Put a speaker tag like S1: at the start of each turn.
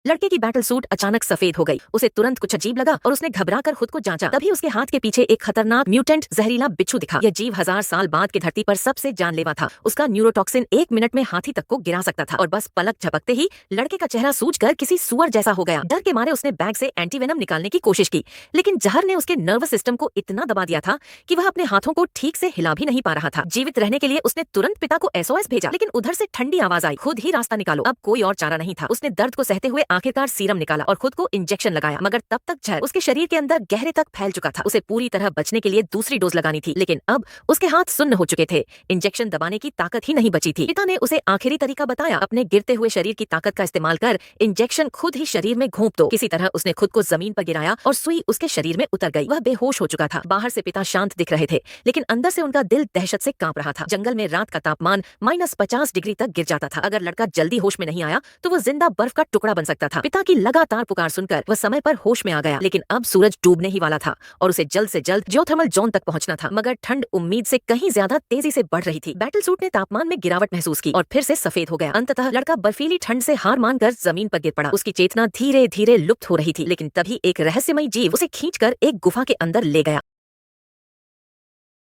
S1: लड़के की battle suit अचानक सफेद हो गई। उसे तुरंत कुछ अजीब लगा और उसने घबराकर खुद को जांचा। तभी उसके हाथ के पीछे एक खतरनाक म्यूटेंट जहरीला बिच्छू दिखा। यह जीव 1000 साल बाद की धरती पर सबसे जानलेवा था। उसका न्यूरोटॉक्सिन 1 मिनट में हाथी तक को गिरा सकता था और बस पलक झपकते ही लड़के का चेहरा सूजकर किसी सुअर जैसा हो गया। डर के मारे उसने बैग से एंटीवेनम निकालने की कोशिश की, लेकिन जहर ने उसके नर्वस सिस्टम को इतना दबा दिया था कि वह अपने हाथों को ठीक से हिला भी नहीं पा रहा था। जीवित रहने के लिए उसने तुरंत पिता को SOS भेजा, लेकिन उधर से ठंडी आवाज आई, खुद ही रास्ता निकालो। अब कोई और चारा नहीं था। उसने दर्द को सहते हुए आखिरकार सीरम निकाला और खुद को इंजेक्शन लगाया, मगर तब तक जहर उसके शरीर के अंदर गहरे तक फैल चुका था। उसे पूरी तरह बचने के लिए दूसरी डोज लगानी थी, लेकिन अब उसके हाथ सुन्न हो चुके थे। इंजेक्शन दबाने की ताकत ही नहीं बची थी। पिता ने उसे आखिरी तरीका बताया, अपने गिरते हुए शरीर की ताकत का इस्तेमाल कर इंजेक्शन खुद ही शरीर में घोंप दो। किसी तरह उसने खुद को जमीन पर गिराया और सुई उसके शरीर में उतर गई। वह बेहोश हो चुका था। बाहर से पिता शांत दिख रहे थे, लेकिन अंदर से उनका दिल दहशत से कांप रहा था। जंगल में रात का तापमान -50 डिग्री तक गिर जाता था। अगर लड़का जल्दी होश में नहीं आया तो वो जिंदा बर्फ का टुकड़ा बन सकता था। पिता की लगातार पुकार सुनकर वह समय पर होश में आ गया, लेकिन अब सूरज डूबने ही वाला था और उसे जल्द से जल्द जियोथर्मल जोन तक पहुंचना था। मगर ठंड उम्मीद से कहीं ज्यादा तेजी से बढ़ रही थी। बैटल सूट ने तापमान में गिरावट महसूस की और फिर से सफेद हो गया। अंततः लड़का बर्फीली ठंड से हार मानकर जमीन पर गिर पड़ा। उसकी चेतना धीरे धीरे लुप्त हो रही थी, लेकिन तभी एक रहस्यमयी जीव उसे खींचकर एक गुफा के अंदर ले गया।